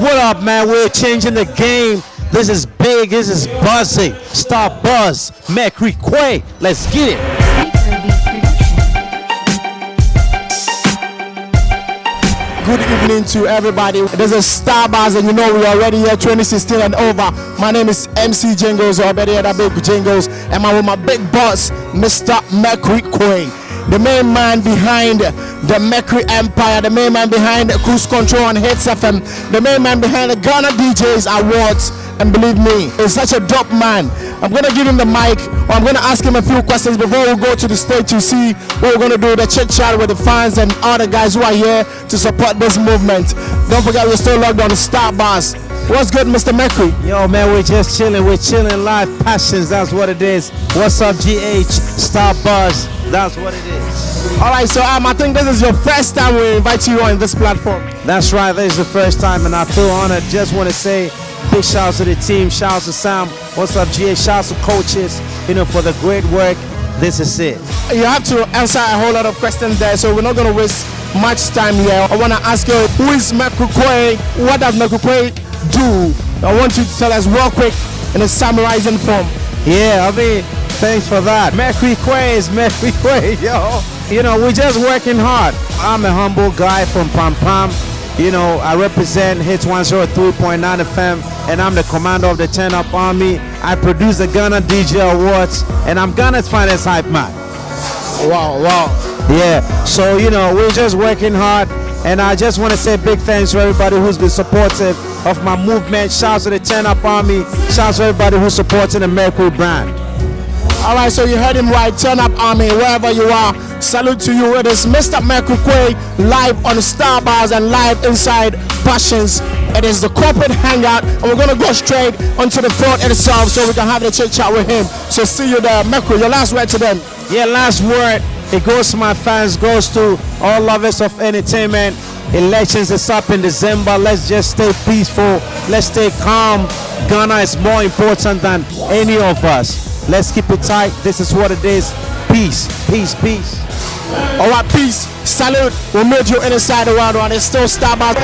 What up, man? We're changing the game. This is big. This is buzzing. Star Buzz. Merqury Quaye. Let's get it. Good evening to everybody. This is Star Buzz, and you know we are already here 2016 and over. My name is MC Jingles, or better yet, Big Jingles, and I'm with my big boss, Mr. Merqury Quaye, the main man behind the Merqury Empire, the main man behind Cruise Control on Hits FM, the main man behind the Ghana DJs Awards. And believe me, he's such a dope man. I'm gonna give him the mic, or I'm gonna ask him a few questions before we go to the stage to see what we're gonna do, the chit chat with the fans and all the guys who are here to support this movement. Don't forget, we're still logged on the Star Buzz. What's good, Mr. Merqury? Yo, man, we're just chilling. We're chilling live passions. That's what it is. What's up, GH? Star Buzz. That's what it is. All right, so I think this is your first time we invite you on this platform. That's right. This is the first time, and I feel honored. Just want to say big shouts to the team. Shouts to Sam. What's up, GH? Shouts to coaches, for the great work. This is it. You have to answer a whole lot of questions there, so we're not going to waste much time here. I want to ask you, who is Merqury Quaye? What does Merqury Quaye do? I want you to tell us real quick in a summarizing form. Yeah, thanks for that. Merqury Quaye is Merqury Quaye, yo. We're just working hard. I'm a humble guy from Pam Pam. I represent Hits 103.9 FM, and I'm the commander of the Turn Up Army. I produce the Ghana DJ Awards, and I'm Ghana's finest hype man. Wow. Yeah, so, we're just working hard, and I just want to say big thanks to everybody who's been supportive of my movement. Shouts to the Turn Up Army. Shouts to everybody who's supporting the Merqury brand. All right, so you heard him right. Turn Up Army, wherever you are. Salute to you. It is Mr. Merqury Quaye live on Star Buzz and live inside Passions. It is the corporate hangout, and we're gonna go straight onto the front itself so we can have the chit chat with him. So see you there, Merqury. Your last word to them. Yeah, last word. It goes to my fans, goes to all lovers of entertainment. Elections is up in December. Let's just stay peaceful. Let's stay calm. Ghana is more important than any of us. Let's keep it tight. This is what it is. Peace, peace, peace. All right, peace. Salute. We'll meet you inside the world, and it's still Star Buzz.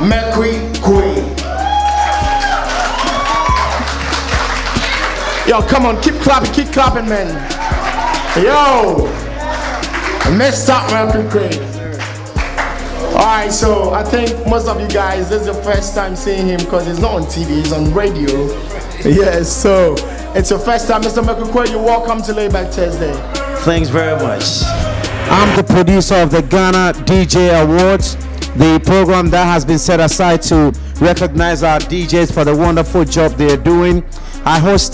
Merqury Quaye. Yo, come on, keep clapping, man. Yo, Mr. Merqury Quaye. All right, so I think most of you guys, this is the first time seeing him because he's not on TV, he's on radio. Yes, so it's your first time, Mr. Merqury Quaye. You're welcome to Layback Thursday. Thanks very much. I'm the producer of the Ghana DJ Awards, the program that has been set aside to recognize our DJs for the wonderful job they're doing. I host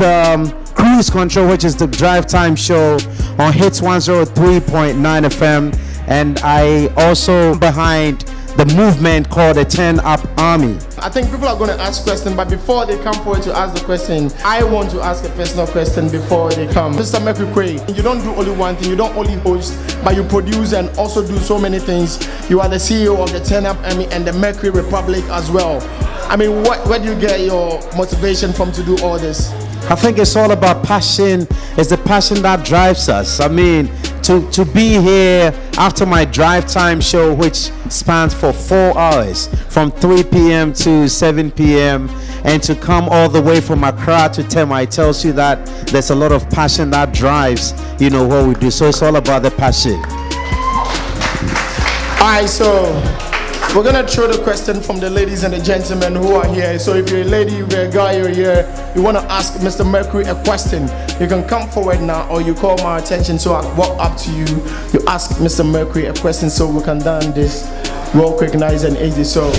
Cruise Control, which is the drive time show on Hits 103.9 FM, and I also behind the movement called the Turn Up Army. I think people are going to ask questions, but before they come forward to ask the question, I want to ask a personal question before they come. Mr. Merqury Quaye, you don't do only one thing, you don't only host, but you produce and also do so many things. You are the CEO of the Turn Up Army and the Merqury Republic as well. Where do you get your motivation from to do all this? I think it's all about passion. It's the passion that drives us. To be here after my drive time show, which spans for 4 hours from 3 p.m. to 7 p.m. and to come all the way from Accra to Tema, it tells you that there's a lot of passion that drives what we do. So it's all about the passion. All right, so we're gonna throw the question from the ladies and the gentlemen who are here. So if you're a lady, you're a guy, you're here, you want to ask Mr. Merqury a question, you can come forward now, or you call my attention so I walk up to you. You ask Mr. Merqury a question so we can done this real quick, nice and easy. So.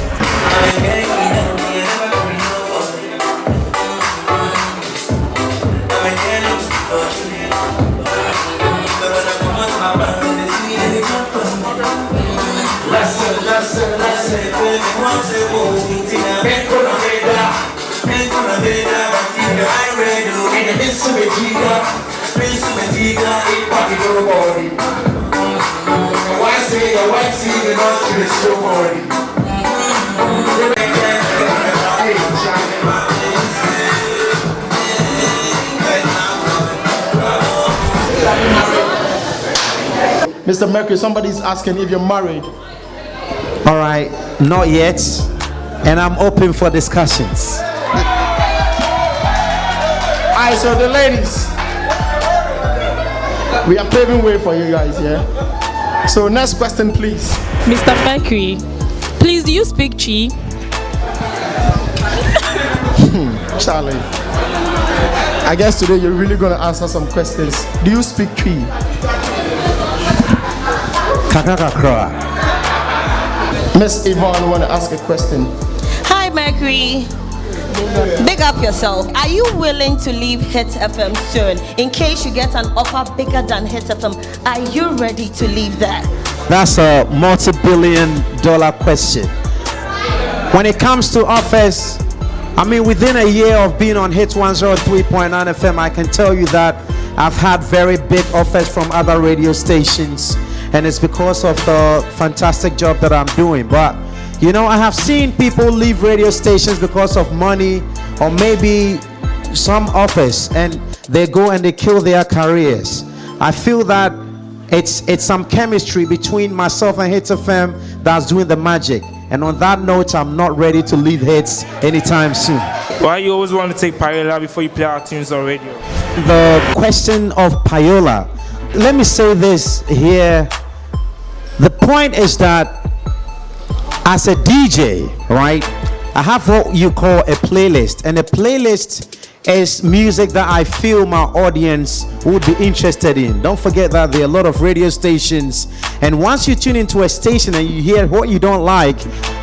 Mr. Merqury, somebody's asking if you're married. All right, not yet, and I'm open for discussions. Alright, so the ladies, we are paving way for you guys, yeah? So next question, please. Mr. Merqury, please, do you speak Chi? Charlie, I guess today you're really going to answer some questions. Do you speak Cree? Kakakakra. Miss Yvonne want to ask a question. Hi, Merqury. Big up yourself. Are you willing to leave Hit FM soon? In case you get an offer bigger than Hit FM, are you ready to leave that? That's a multi-billion-dollar question. When it comes to offers, I mean, within a year of being on Hit 103.9 FM, I can tell you that I've had very big offers from other radio stations, and it's because of the fantastic job that I'm doing. But you know, I have seen people leave radio stations because of money or maybe some offers, and they go and they kill their careers. I feel that it's some chemistry between myself and Hits FM that's doing the magic. And on that note, I'm not ready to leave Hits anytime soon. Why you always want to take Payola before you play our tunes on radio? The question of Payola, let me say this here. The point is that as a DJ, right, I have what you call a playlist, and a playlist is music that I feel my audience would be interested in. Don't forget that there are a lot of radio stations, and once you tune into a station and you hear what you don't like,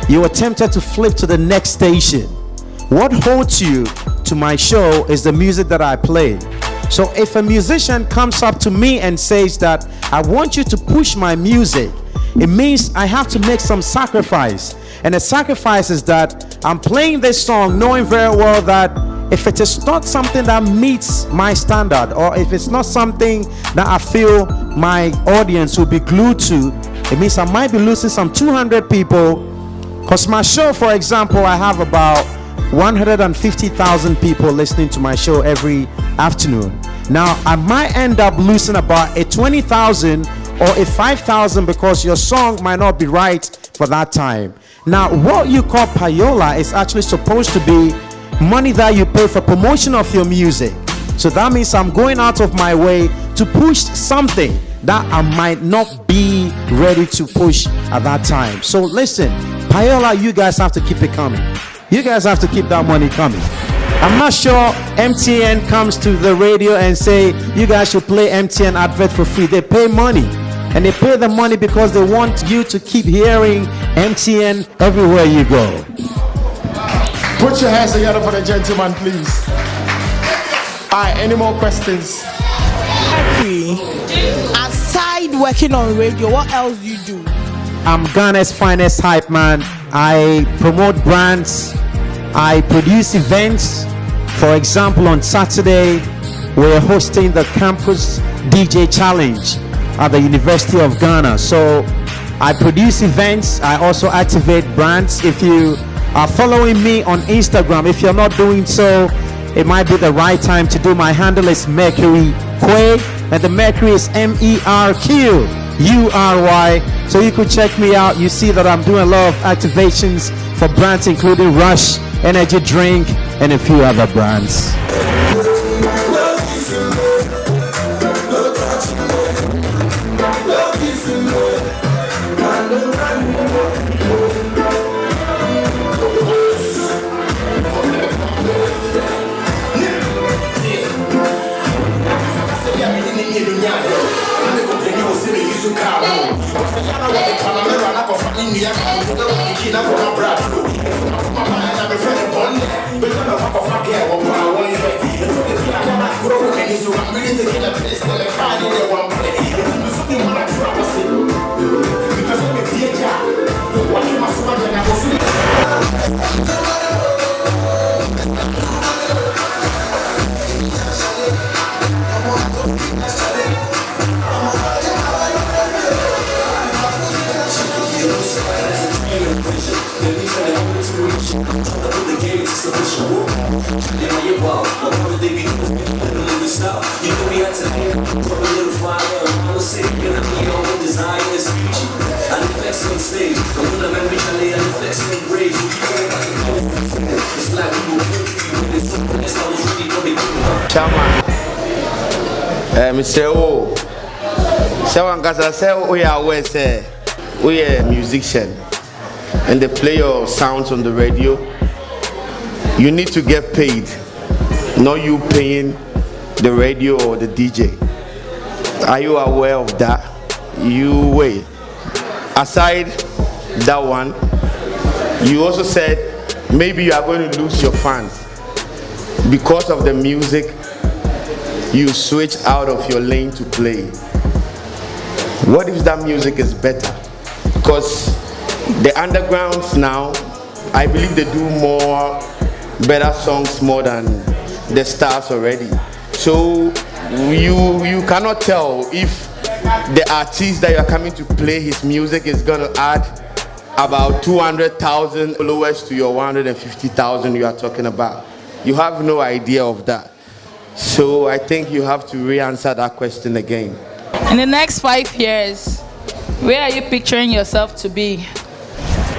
you are tempted to flip to the next station. What holds you to my show is the music that I play. So if a musician comes up to me and says that I want you to push my music, it means I have to make some sacrifice. And the sacrifice is that I'm playing this song knowing very well that if it is not something that meets my standard, or if it's not something that I feel my audience will be glued to, it means I might be losing some 200 people. Because my show, for example, I have about 150,000 people listening to my show every afternoon. Now, I might end up losing about a 20,000 or a 5,000 because your song might not be right for that time. Now, what you call payola is actually supposed to be money that you pay for promotion of your music. So that means I'm going out of my way to push something that I might not be ready to push at that time. So listen, payola, you guys have to keep it coming. You guys have to keep that money coming. I'm not sure MTN comes to the radio and say you guys should play MTN advert for free. They pay money, and they pay the money because they want you to keep hearing MTN everywhere you go. Put your hands together for the gentleman, please. Alright, any more questions? Aside working on radio, what else do you do? I'm Ghana's finest hype man. I promote brands. I produce events. For example, on Saturday, we're hosting the Campus DJ Challenge at the University of Ghana. So I produce events. I also activate brands. If you are following me on Instagram, if you're not doing so, it might be the right time to do. My handle is Merqury Quaye, and the Merqury is MERQURY. So you could check me out. You see that I'm doing a lot of activations for brands including Rush, Energy Drink, and a few other brands. Chama, Mr. O. Someone can say we are we are musician and they play your sounds on the radio. You need to get paid, not you paying the radio or the DJ. Are you aware of that? You wait. Aside that one, you also said maybe you are going to lose your fans because of the music. You switch out of your lane to play. What if that music is better? Because the undergrounds now, I believe they do more better songs more than the stars already. So you cannot tell if the artist that you are coming to play his music is going to add about 200,000 followers to your 150,000 you are talking about. You have no idea of that. So I think you have to re-answer that question again. In the next 5 years, where are you picturing yourself to be?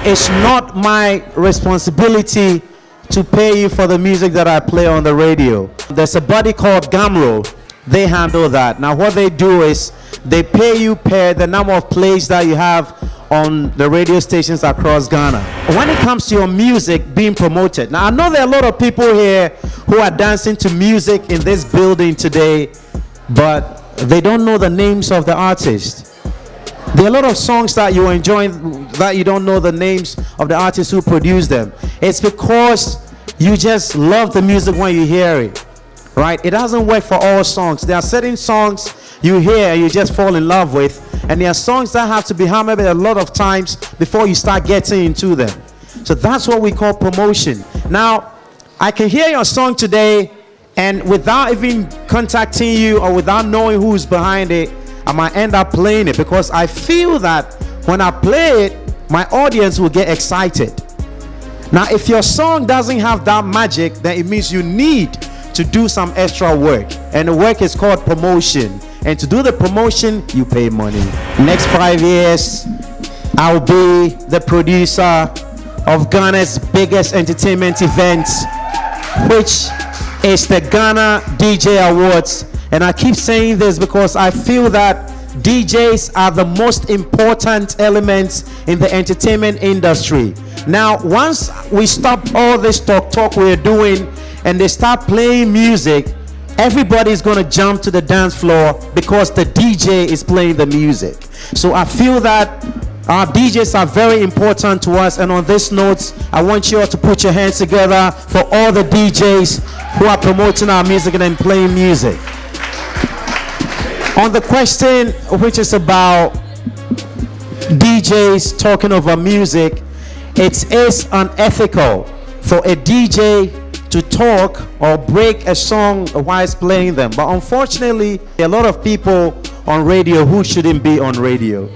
It's not my responsibility to pay you for the music that I play on the radio. There's a body called Gamro. They handle that. Now what they do is they pay you per the number of plays that you have on the radio stations across Ghana. When it comes to your music being promoted, now I know there are a lot of people here who are dancing to music in this building today, but they don't know the names of the artists. There are a lot of songs that you are enjoying that you don't know the names of the artists who produce them. It's because you just love the music when you hear it, right? It doesn't work for all songs. There are certain songs you hear and you just fall in love with, and there are songs that have to be hammered a lot of times before you start getting into them. So that's what we call promotion. Now, I can hear your song today, and without even contacting you or without knowing who's behind it, I might end up playing it because I feel that when I play it, my audience will get excited. Now, if your song doesn't have that magic, then it means you need to do some extra work, and the work is called promotion. And to do the promotion, you pay money. Next 5 years, I'll be the producer of Ghana's biggest entertainment event, which is the Ghana DJ Awards. And I keep saying this because I feel that DJs are the most important elements in the entertainment industry. Now, once we stop all this talk we're doing and they start playing music, everybody's going to jump to the dance floor because the DJ is playing the music. So I feel that our DJs are very important to us. And on this note, I want you all to put your hands together for all the DJs who are promoting our music and then playing music. On the question, which is about DJs talking over music, it is unethical for a DJ to talk or break a song whilst playing them. But unfortunately, there are a lot of people on radio who shouldn't be on radio.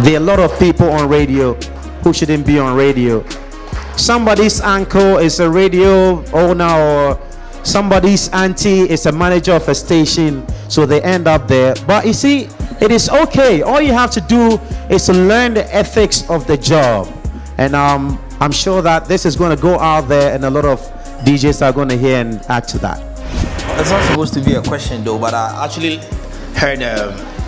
There are a lot of people on radio who shouldn't be on radio. Somebody's uncle is a radio owner, or somebody's auntie is a manager of a station, so they end up there. But you see, it is okay. All you have to do is to learn the ethics of the job. And I'm sure that this is going to go out there, and a lot of DJs are going to hear and add to that. It's not supposed to be a question though, but I actually heard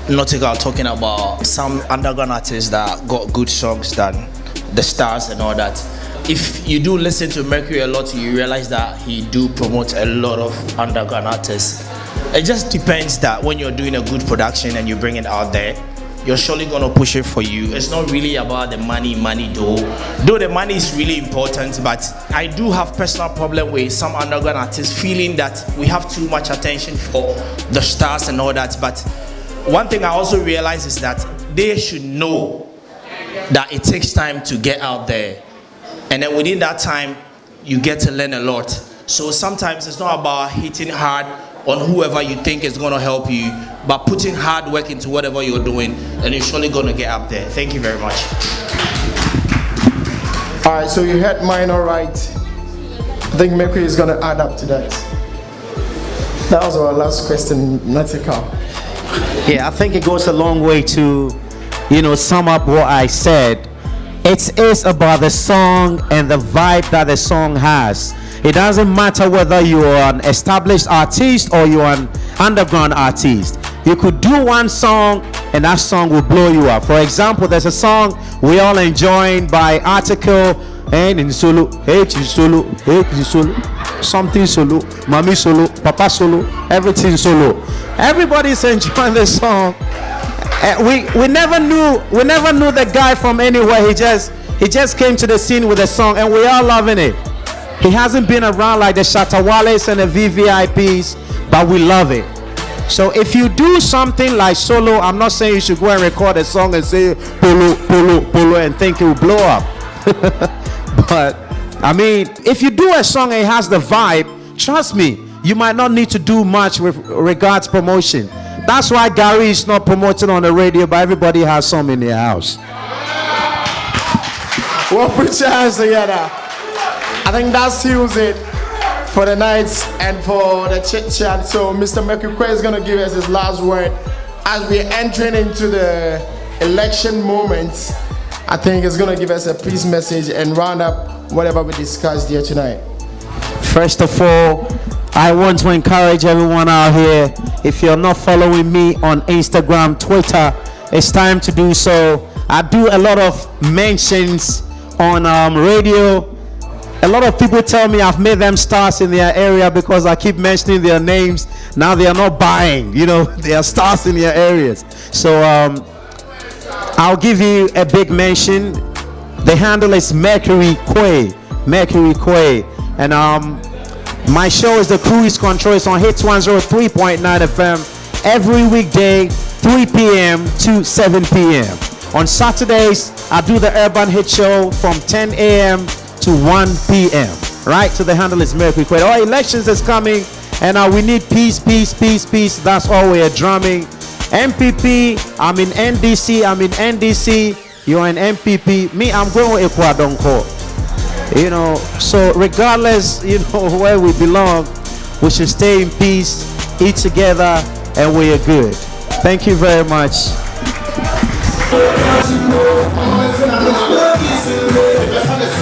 Nautica talking about some underground artists that got good songs than the stars and all that. If you do listen to Merqury a lot, you realize that he do promote a lot of underground artists. It just depends that when you're doing a good production and you bring it out there, you're surely gonna push it for you. It's not really about the money though. Though the money is really important, but I do have personal problem with some underground artists feeling that we have too much attention for the stars and all that. But one thing I also realize is that they should know that it takes time to get out there. And then within that time, you get to learn a lot. So sometimes it's not about hitting hard on whoever you think is going to help you, but putting hard work into whatever you're doing, and you're surely going to get up there. Thank you very much. All right, so you heard mine all right. I think Merqury is going to add up to that. That was our last question, Nautica. Yeah, I think it goes a long way to sum up what I said, it is about the song and the vibe that the song has. It doesn't matter whether you are an established artist or you're an underground artist. You could do one song and that song will blow you up. For example, there's a song we all enjoying by Article and in solo, hey solo, something solo, mommy solo, papa solo, everything solo. Everybody's enjoying the song. We never knew the guy from anywhere. He just came to the scene with a song and we are loving it. He hasn't been around like the Shatawales and the VVIPs, but we love it. So if you do something like solo, I'm not saying you should go and record a song and say polo, polo, polo and think it will blow up. But I mean, if you do a song and it has the vibe, trust me, you might not need to do much with regards promotion. That's why Gary is not promoting on the radio, but everybody has some in their house. Well, put your hands together. I think that seals it for the night and for the chit chat. So Mr. Merqury Quaye is going to give us his last word as we're entering into the election moments. I think it's going to give us a peace message and round up whatever we discussed here tonight. First of all, I want to encourage everyone out here, if you're not following me on Instagram, Twitter, it's time to do so. I do a lot of mentions on radio. A lot of people tell me I've made them stars in their area because I keep mentioning their names. Now they are not buying, they are stars in their areas. So I'll give you a big mention. The handle is Merqury Quaye. Merqury Quaye. And my show is The Cruise Control. It's on Hits 103.9 FM every weekday, 3 p.m. to 7 p.m. On Saturdays, I do the Urban Hit Show from 10 a.m. to 1 p.m. Right? So the handle is Merqury Quaye. Our elections is coming, and we need peace, peace, peace, peace. That's all we are drumming. MPP, I'm in NDC. I'm in NDC. You're in MPP. Me, I'm going with Ekwadonko. So regardless, where we belong, we should stay in peace, eat together, and we are good. Thank you very much.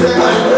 Thank you.